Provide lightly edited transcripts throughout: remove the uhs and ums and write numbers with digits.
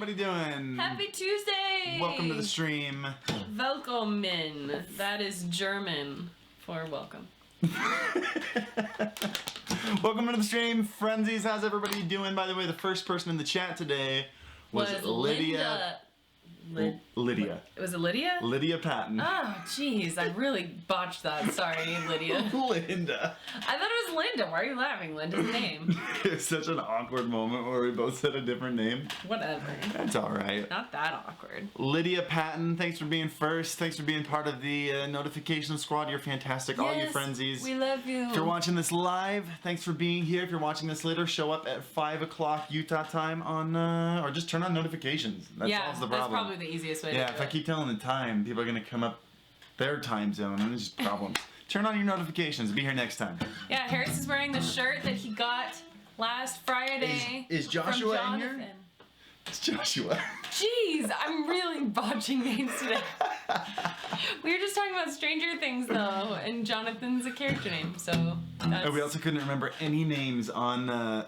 everybody doing? Happy Tuesday! Welcome to the stream. Welkomen. That is German for welcome. Welcome to the stream, Frenzies. How's everybody doing? By the way, the first person in the chat today was Lydia. Lydia. Was it Lydia? Lydia Patton. Oh, jeez. I really botched that. Sorry, Lydia. Linda. I thought it was Linda. Why are you laughing? Linda's name. It's such an awkward moment where we both said a different name. Whatever. That's alright. Not that awkward. Lydia Patton, thanks for being first. Thanks for being part of the notification squad. You're fantastic. All you Frenzies. We love you. If you're watching this live, thanks for being here. If you're watching this later, show up at 5 o'clock Utah time on, or just turn on notifications. That solves the problem. That's probably the easiest way to do it. Yeah, if I keep telling the time, people are going to come up their time zone, and it's just problems. Turn on your notifications. Be here next time. Yeah, Harris is wearing the shirt that he got last Friday. Is Joshua from in here? Jonathan. It's Joshua. Jeez, I'm really botching names today. We were just talking about Stranger Things, though, and Jonathan's a character name, so that's... And we also couldn't remember any names on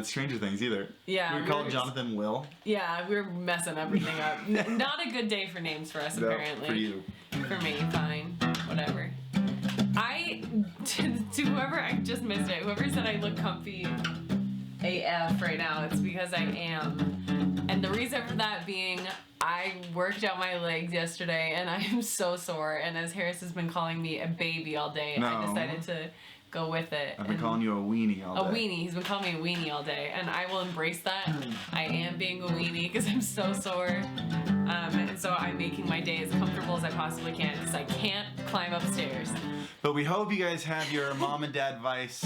Stranger Things either. Yeah. We were called Jonathan Will. Yeah, we were messing everything up. Not a good day for names for us, apparently. For you. For me, fine. Whatever. To whoever, I just missed it, whoever said I look comfy AF right now, it's because I am. And the reason for that being, I worked out my legs yesterday and I am so sore. And as Harris has been calling me a baby all day, I decided to go with it. I've been calling you a weenie all day. A weenie. He's been calling me a weenie all day. And I will embrace that. I am being a weenie because I'm so sore. And so I'm making my day as comfortable as I possibly can because I can't climb upstairs. But we hope you guys have your mom and dad advice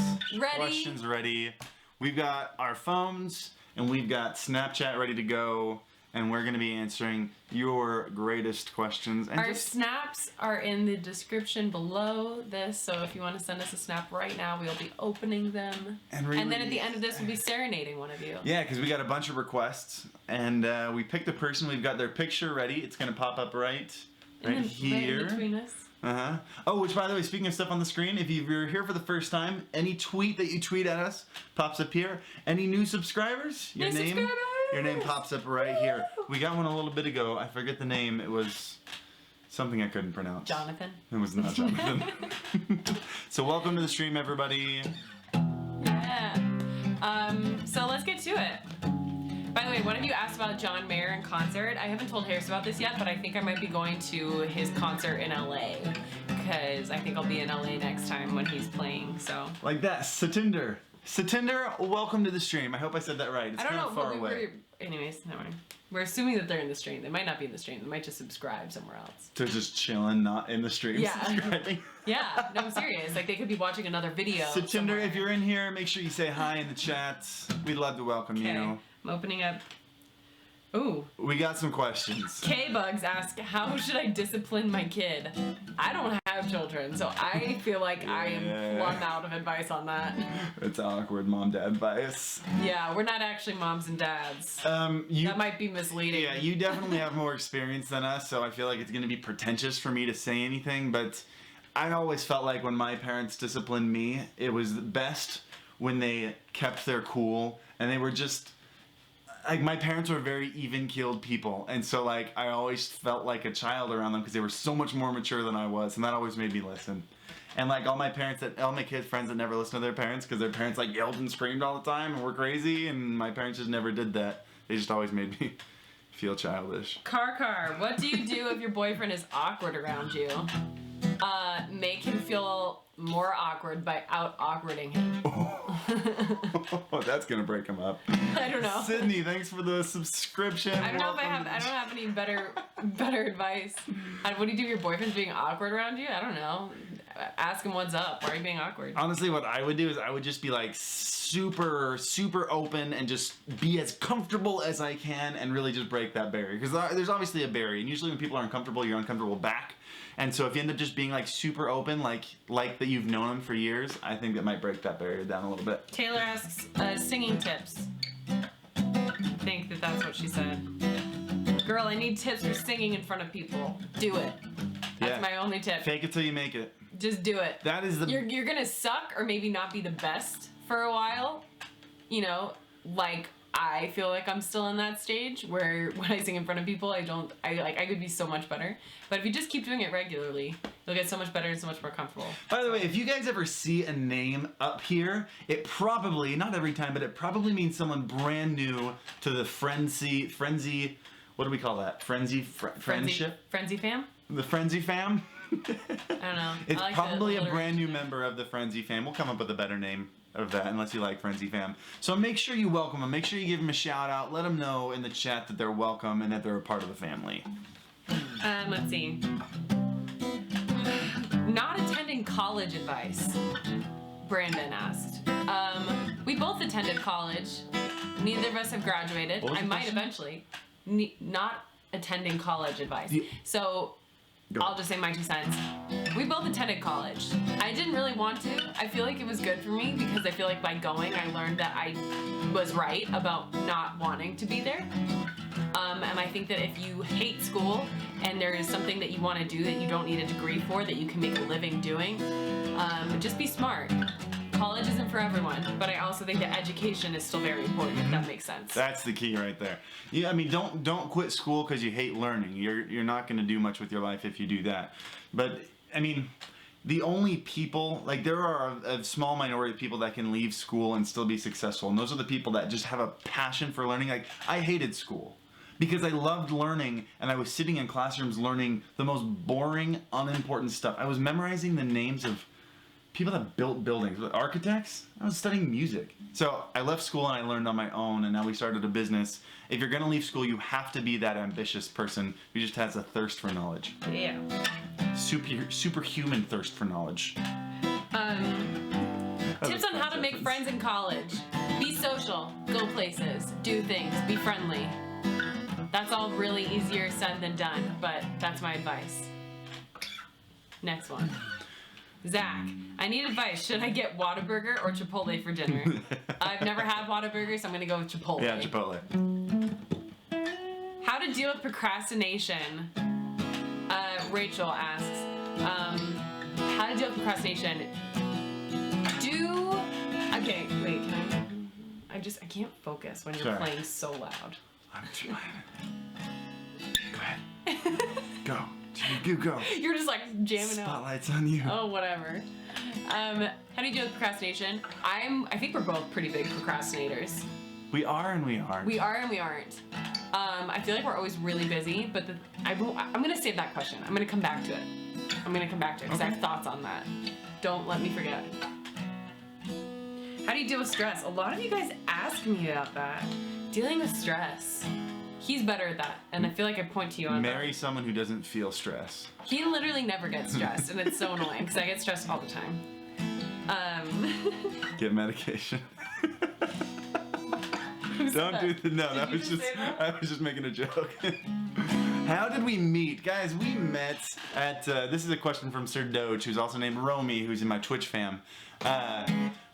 questions ready. We've got our phones and we've got Snapchat ready to go, and we're going to be answering your greatest questions. And our snaps are in the description below this, so if you want to send us a snap right now, we'll be opening them. And then at the end of this, we'll be serenading one of you. Yeah, because we got a bunch of requests, and we picked a person. We've got their picture ready. It's going to pop up right here. Right in between us. Oh, which, by the way, speaking of stuff on the screen, if you're here for the first time, any tweet that you tweet at us pops up here. Any new subscribers? Your name pops up right here. We got one a little bit ago. I forget the name. It was something I couldn't pronounce. Jonathan. It was not Jonathan. So welcome to the stream, everybody. Yeah. So let's get to it. By the way, one of you asked about John Mayer in concert. I haven't told Harris about this yet, but I think I might be going to his concert in LA because I think I'll be in LA next time when he's playing. So like that, Satinder, welcome to the stream. I hope I said that right. It's I don't kind of know, far away. Anyways, never mind. We're assuming that they're in the stream. They might not be in the stream. They might just subscribe somewhere else. They're just chilling, not in the stream. Yeah. Subscribing. Yeah. No, I'm serious. Like they could be watching another video. Satinder, if you're in here, make sure you say hi in the chats. We'd love to welcome you. I'm opening up. Ooh. We got some questions. K-Bugs ask, how should I discipline my kid? I don't have children, so I feel like I am plumb out of advice on that. It's awkward mom-dad advice. Yeah, we're not actually moms and dads. That might be misleading. Yeah, you definitely have more experience than us, so I feel like it's going to be pretentious for me to say anything, but I always felt like when my parents disciplined me, it was best when they kept their cool, and they were just... Like, my parents were very even-keeled people, and so, like, I always felt like a child around them because they were so much more mature than I was, and that always made me listen. And, like, all my kids' friends that never listened to their parents because their parents, like, yelled and screamed all the time and were crazy, and my parents just never did that. They just always made me feel childish. Car, what do you do if your boyfriend is awkward around you? Make him feel more awkward by out-awkwarding him. Oh, that's gonna break him up. I don't know. Sydney, thanks for the subscription. I don't know if I don't have any better advice. What do you do if your boyfriend's being awkward around you? I don't know. Ask him what's up. Why are you being awkward? Honestly, what I would do is I would just be like super open and just be as comfortable as I can and really just break that barrier. Because there's obviously a barrier, and usually when people are uncomfortable, you're uncomfortable back. And so if you end up just being like super open, like that you've known him for years, I think that might break that barrier down a little bit. Taylor asks, singing tips. I think that's what she said. Girl, I need tips for singing in front of people. Do it. That's my only tip. Fake it till you make it. Just do it. That is the... You're gonna suck or maybe not be the best for a while. You know, like I feel like I'm still in that stage where when I sing in front of people, I could be so much better. But if you just keep doing it regularly, you'll get so much better and so much more comfortable. By the way, if you guys ever see a name up here, it probably, not every time, but it probably means someone brand new to the Frenzy, what do we call that? Friendship? Frenzy fam? The Frenzy fam? I don't know. It's I like probably the a brand new member of the Frenzy fam. We'll come up with a better name of that unless you like Frenzy fam. So make sure you welcome them. Make sure you give them a shout out. Let them know in the chat that they're welcome and that they're a part of the family. Let's see. Not attending college advice, Brandon asked. We both attended college. Neither of us have graduated. I might eventually. Not attending college advice. So I'll just say my 2 cents. We both attended college. I didn't really want to. I feel like it was good for me because I feel like by going, I learned that I was right about not wanting to be there. And I think that if you hate school and there is something that you want to do that you don't need a degree for, that you can make a living doing, just be smart. College isn't for everyone, but I also think that education is still very important, if that makes sense. That's the key right there. Yeah, I mean, don't quit school because you hate learning. You're not going to do much with your life if you do that. But I mean, the only people, like, there are a small minority of people that can leave school and still be successful, and those are the people that just have a passion for learning. Like, I hated school because I loved learning, and I was sitting in classrooms learning the most boring, unimportant stuff. I was memorizing the names of people that built buildings, architects. I was studying music. So I left school and I learned on my own, and now we started a business. If you're gonna leave school, you have to be that ambitious person who just has a thirst for knowledge. Yeah. Superhuman thirst for knowledge. Tips on how to make friends in college. Be social, go places, do things, be friendly. That's all really easier said than done, but that's my advice. Next one. Zach, I need advice. Should I get Whataburger or Chipotle for dinner? I've never had Whataburger, so I'm gonna go with Chipotle. Yeah, Chipotle. How to deal with procrastination? Rachel asks, how to deal with procrastination? Okay, wait, can I can't focus when you're playing so loud. I'm trying. Go ahead. Go. You go. You're just like jamming out. Spotlight's on you. Oh, whatever. How do you deal with procrastination? I think we're both pretty big procrastinators. We are and we aren't. We are and we aren't. I feel like we're always really busy, but I'm gonna save that question. I'm gonna come back to it. Because I have thoughts on that. Don't let me forget. How do you deal with stress? A lot of you guys ask me about that. Dealing with stress. He's better at that, and I feel like I point to you on that. Marry someone who doesn't feel stress. He literally never gets stressed, and it's so annoying because I get stressed all the time. Get medication. Don't do the no. That was just I was just making a joke. How did we meet, guys? We met at this is a question from Sir Doge, who's also named Romy, who's in my Twitch fam.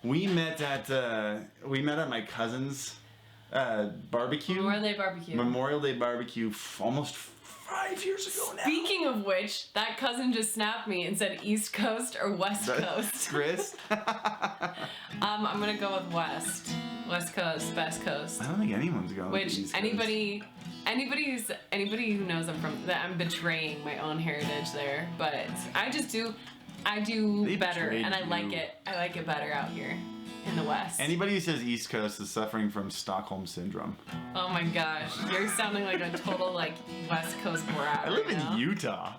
We met at my cousin's barbecue. Memorial Day barbecue almost 5 years ago now. Speaking of which, that cousin just snapped me and said East Coast or West Coast. Chris? I'm gonna go with West. West Coast, best coast. I don't think anyone's going with the East Coast. Anybody who knows I'm betraying my own heritage there, but I do better, and I like it. I like it better out here in the West. Anybody who says East Coast is suffering from Stockholm syndrome. Oh my gosh, you're sounding like a total West Coast brat. I live in Utah.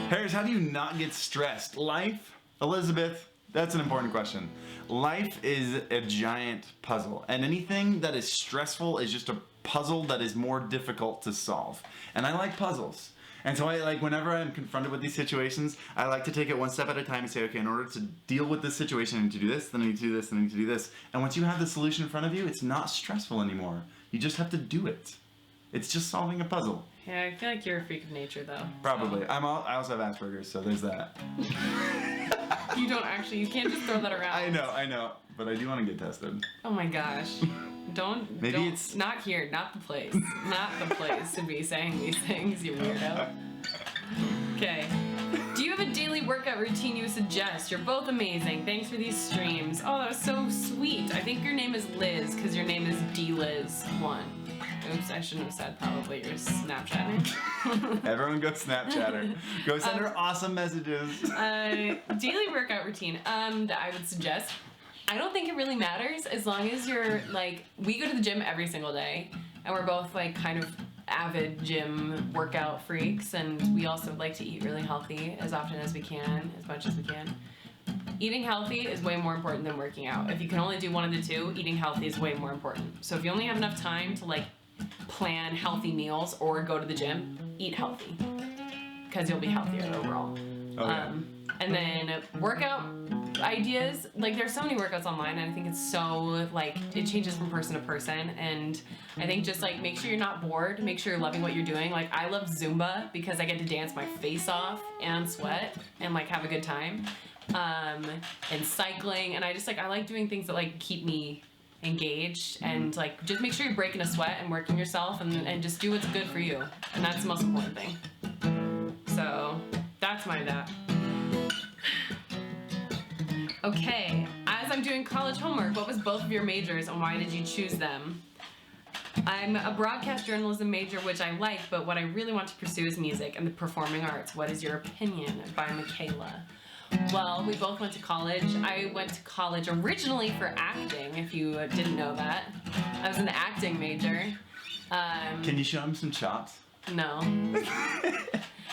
Harris, how do you not get stressed? Life, Elizabeth, that's an important question. Life is a giant puzzle, and anything that is stressful is just a puzzle that is more difficult to solve. And I like puzzles. And so whenever I'm confronted with these situations, I like to take it one step at a time and say, okay, in order to deal with this situation, I need to do this, then I need to do this, then I need to do this. And once you have the solution in front of you, it's not stressful anymore. You just have to do it. It's just solving a puzzle. Yeah, I feel like you're a freak of nature, though. Probably. So. I also have Asperger's, so there's that. You can't just throw that around. I know. But I do want to get tested. Oh my gosh. It's not here, not the place. Not the place to be saying these things, you weirdo. Okay. Do you have a daily workout routine you suggest? You're both amazing. Thanks for these streams. Oh, that was so sweet. I think your name is Liz, because your name is DLiz1. Oops, I shouldn't have said probably you're Snapchatting. Everyone go Snapchat her. Go send her awesome messages. Daily workout routine that I would suggest. I don't think it really matters as long as you're like, we go to the gym every single day, and we're both like kind of avid gym workout freaks, and we also like to eat really healthy as often as we can, as much as we can. Eating healthy is way more important than working out. If you can only do one of the two, eating healthy is way more important. So if you only have enough time to like plan healthy meals or go to the gym, eat healthy, because you'll be healthier overall. And then workout ideas, like there's so many workouts online, and I think it's so like it changes from person to person, and I think just like make sure you're not bored, make sure you're loving what you're doing. Like I love Zumba because I get to dance my face off and sweat and like have a good time, and cycling, and I like doing things that like keep me engaged, and like just make sure you're breaking a sweat and working yourself, and just do what's good for you, and that's the most important thing. So that's that. Okay, as I'm doing college homework, what was both of your majors and why did you choose them? I'm a broadcast journalism major, which I like, but what I really want to pursue is music and the performing arts. What is your opinion? By Michaela. Well, we both went to college. I went to college originally for acting, if you didn't know that. I was an acting major. Can you show him some chops? No.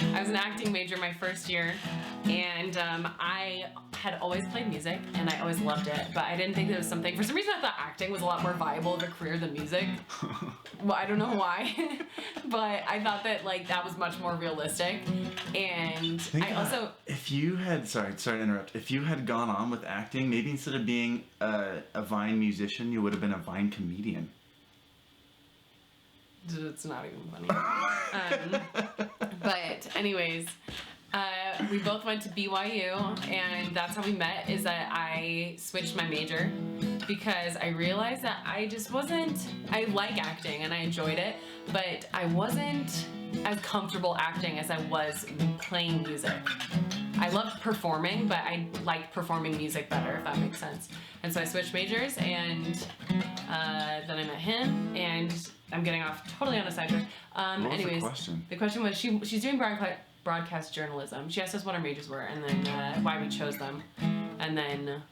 I was an acting major my first year, and I had always played music, and I always loved it, but I didn't think there was something. For some reason, I thought acting was a lot more viable of a career than music. Well, I don't know why, but I thought that like that was much more realistic. And I also, if you had, sorry to interrupt, if you had gone on with acting, maybe instead of being a Vine musician, you would have been a Vine comedian. It's not even funny. But anyways, we both went to BYU, and that's how we met, is that I switched my major because I realized that I like acting and I enjoyed it, but I wasn't as comfortable acting as I was playing music. I loved performing, but I liked performing music better, if that makes sense. And so I switched majors, and then I met him, and I'm getting off totally on a sidetrack. What was the question? The question was she's doing broadcast journalism. She asked us what our majors were, and then why we chose them. And then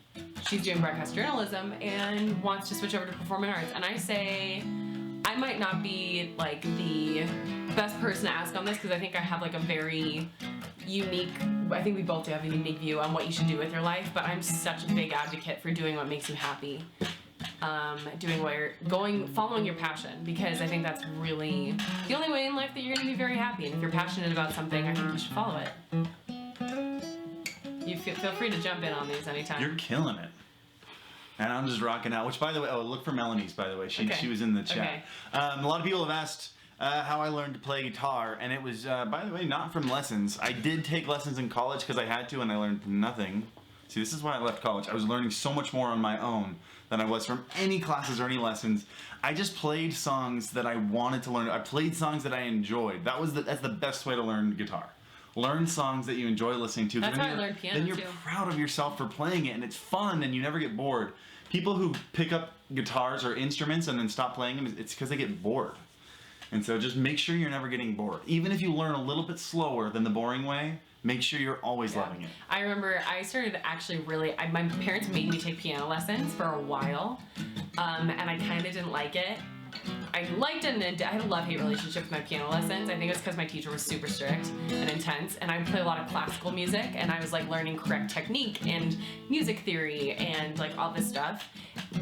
she's doing broadcast journalism and wants to switch over to performing arts. And I say I might not be like the best person to ask on this, because I think I have like a very unique, I think we both do have a unique view on what you should do with your life, but I'm such a big advocate for doing what makes you happy. Following your passion, because I think that's really the only way in life that you're going to be very happy. And if you're passionate about something, I think you should follow it. You feel free to jump in on these anytime. You're killing it. And I'm just rocking out, which by the way, look for Melanie's, by the way. She was in the chat. Okay. A lot of people have asked how I learned to play guitar, and it was, by the way, not from lessons. I did take lessons in college because I had to, and I learned nothing. See, this is why I left college. I was learning so much more on my own than I was from any classes or any lessons. I just played songs that I wanted to learn. I played songs that I enjoyed. That's the best way to learn guitar. Learn songs that you enjoy listening to. That's how I learned piano, Then you're proud of yourself for playing it, and it's fun, and you never get bored. People who pick up guitars or instruments and then stop playing them, it's because they get bored. And so just make sure you're never getting bored. Even if you learn a little bit slower than the boring way, make sure you're always loving it. I remember I started actually my parents made me take piano lessons for a while, and I kind of didn't like it. I liked it, and I had a love-hate relationship with my piano lessons. I think it was because my teacher was super strict and intense, and I would play a lot of classical music, and I was like learning correct technique and music theory and like all this stuff,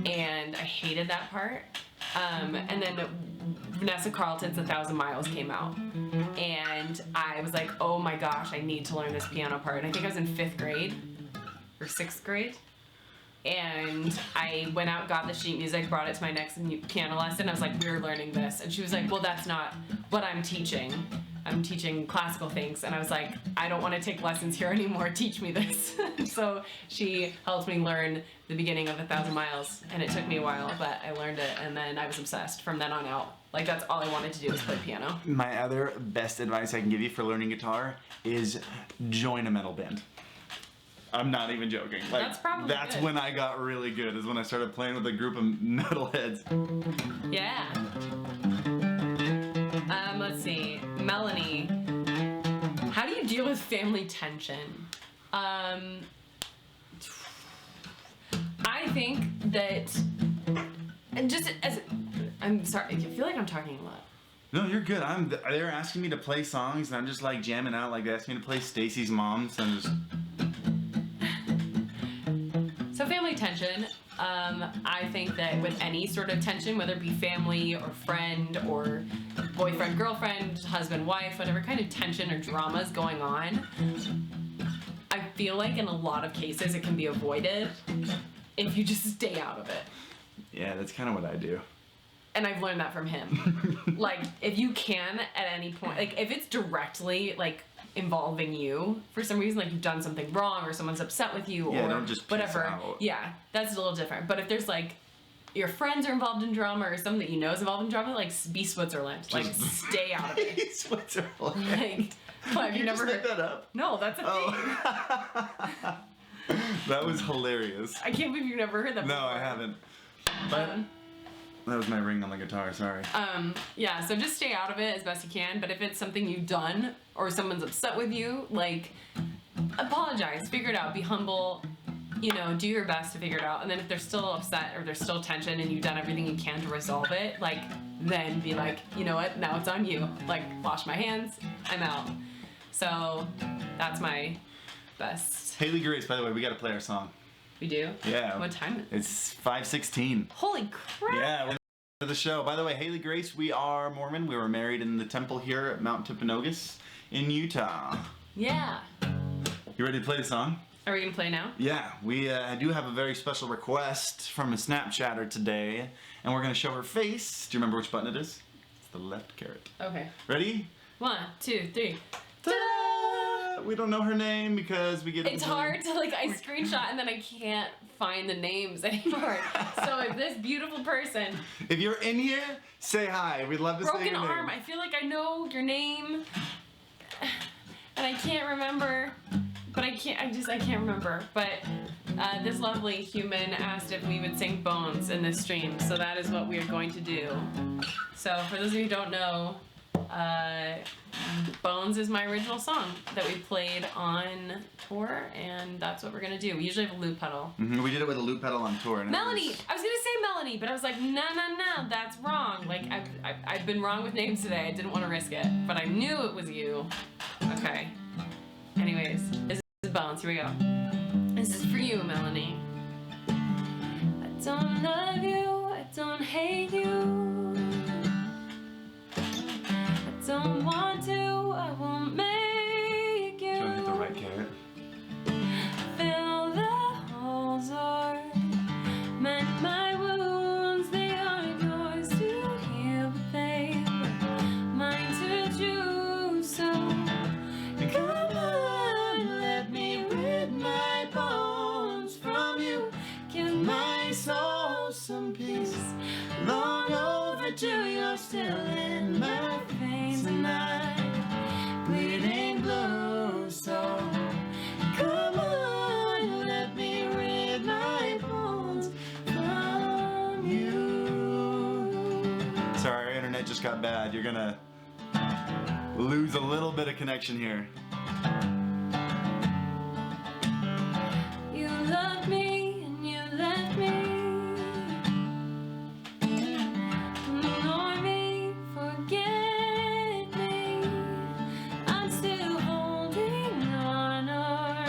and I hated that part. And then Vanessa Carlton's 1,000 Miles came out, and I was like, oh my gosh, I need to learn this piano part. And I think I was in 5th grade or 6th grade. And I went out, got the sheet music, brought it to my next piano lesson. I was like, we're learning this. And she was like, well, that's not what I'm teaching. I'm teaching classical things, and I was like, I don't want to take lessons here anymore. Teach me this. So she helped me learn the beginning of 1,000 Miles, and it took me a while, but I learned it, and then I was obsessed from then on out. Like, that's all I wanted to do was play piano. My other best advice I can give you for learning guitar is join a metal band. I'm not even joking. Like, That's probably that's good. when I got really good, is when I started playing with a group of metalheads. Yeah. Let's see. Melanie, how do you deal with family tension? I think that, and just as, I'm sorry, I feel like I'm talking a lot. No, you're good. They're asking me to play songs, and I'm just like jamming out. Like they asked me to play Stacy's Mom, so I'm just. So family tension, I think that with any sort of tension, whether it be family or friend or boyfriend, girlfriend, husband, wife, whatever kind of tension or drama is going on, I feel like in a lot of cases it can be avoided if you just stay out of it. Yeah, that's kind of what I do. And I've learned that from him. Like, if you can at any point, like if it's directly like involving you for some reason, like you've done something wrong or someone's upset with you Yeah, or don't just piss whatever, out. yeah, that's a little different. But if there's like your friends are involved in drama or someone that you know is involved in drama, like be Switzerland, like stay out of it. Switzerland. Like, well, have you never just heard made that up? No, that's a thing. Oh. That was hilarious. I can't believe you've never heard that No, before. I haven't. But that was my ring on the guitar, sorry. Yeah, so just stay out of it as best you can, but if it's something you've done or someone's upset with you, like, apologize, figure it out, be humble, you know, do your best to figure it out, and then if they're still upset or there's still tension and you've done everything you can to resolve it, like, then be like, you know what, now it's on you. Like, wash my hands, I'm out. So, that's my best. Haley Grace, by the way, we gotta play our song. We do? Yeah. What time is it? It's 5:16. Holy crap! Yeah, we're to the show. By the way, Haley Grace, we are Mormon. We were married in the temple here at Mount Timpanogos in Utah. Yeah. You ready to play the song? Are we gonna play now? Yeah, we do have a very special request from a Snapchatter today, and we're gonna show her face. Do you remember which button it is? It's the left carrot. Okay. Ready? 1, 2, 3. Ta-da! We don't know her name because we get. It's hard to like, I screenshot and then I can't find the names anymore. So if this beautiful person, If you're in here, say hi. We'd love to say broken your arm, name. I feel like I know your name, and I can't remember. But I can't remember. But this lovely human asked if we would sing Bones in this stream, so that is what we are going to do. So for those of you who don't know, Bones is my original song that we played on tour, and that's what we're gonna do. We usually have a loop pedal. We did it with a loop pedal on tour. And Melanie! I was gonna say Melanie, but I was like, no, that's wrong. Like, I've been wrong with names today. I didn't want to risk it, but I knew it was you. Okay. Anyways, this is Bones. Here we go. This is for you, Melanie. I don't love you. I don't hate you. I don't want to. I won't make you. Do you want to hit the right carrot? Fill the holes or mend my wounds. They aren't yours to heal, but they were mine to choose. So come on, let me rid my bones from you. Give my soul some peace. Long overdue, you're still in my veins, and I'm bleeding blue. So come on, let me rid my bones from you. Sorry, our internet just got bad. You're gonna lose a little bit of connection here. You loved me and you left me. Ignore me, forget me. I'm still holding on or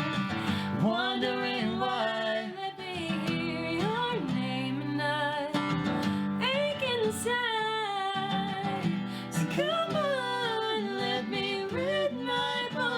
wondering why. Let me hear your name and I ache inside. So come on, let me rid my bones.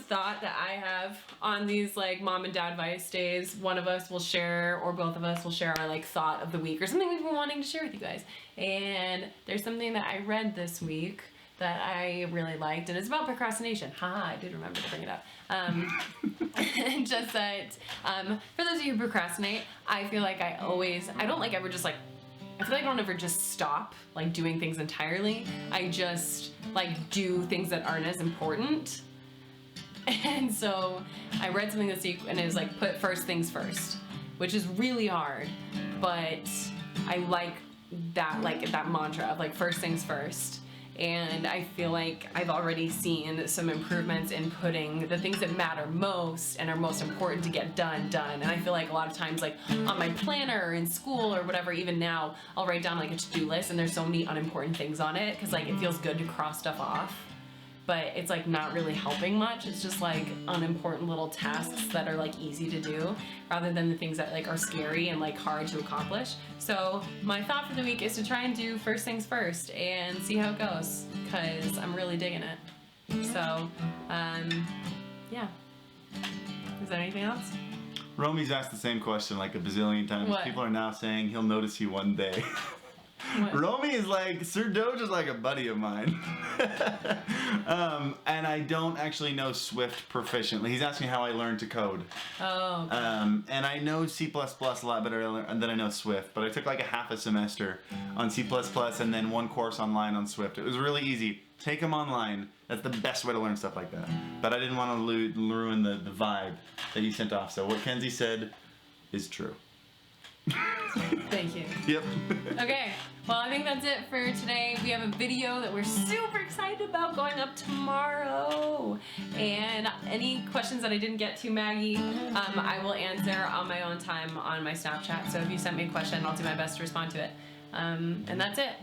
thought that I have on these like mom and dad advice days. One of us will share, or both of us will share our like thought of the week or something we've been wanting to share with you guys. And there's something that I read this week that I really liked, and it's about procrastination. I did remember to bring it up. Just that for those of you who procrastinate, I feel like I don't like ever just like, I feel like I don't ever just stop like doing things entirely. I just like do things that aren't as important. And so I read something this week and it was like, put first things first, which is really hard, but I like that mantra of like first things first. And I feel like I've already seen some improvements in putting the things that matter most and are most important to get done. And I feel like a lot of times, like on my planner or in school or whatever, even now, I'll write down like a to-do list and there's so many unimportant things on it because like it feels good to cross stuff off. But it's like not really helping much. It's just like unimportant little tasks that are like easy to do rather than the things that like are scary and like hard to accomplish. So my thought for the week is to try and do first things first and see how it goes because I'm really digging it. So, yeah. Is there anything else? Romy's asked the same question like a bazillion times. What? People are now saying he'll notice you one day. Romy is like, Sir Doge is like a buddy of mine. And I don't actually know Swift proficiently. He's asking how I learned to code. Oh, okay. And I know C++ a lot better than I know Swift, but I took like a half a semester on C++ and then one course online on Swift. It was really easy. Take them online. That's the best way to learn stuff like that. But I didn't want to ruin the vibe that you sent off. So what Kenzie said is true. Thank you. Yep. Okay, well, I think that's it for today. We have a video that we're super excited about going up tomorrow. And any questions that I didn't get to, Maggie, I will answer on my own time on my Snapchat. So if you sent me a question, I'll do my best to respond to it. And that's it.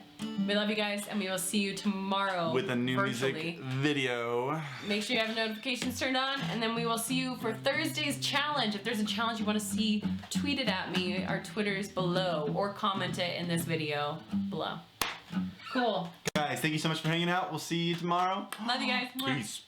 We love you guys, and we will see you tomorrow with a new virtually. music video. Make sure you have notifications turned on, and then we will see you for Thursday's challenge. If there's a challenge you want to see, tweet it at me. Our Twitter's below, or comment it in this video below. Cool. Guys, thank you so much for hanging out. We'll see you tomorrow. Love you guys. Peace.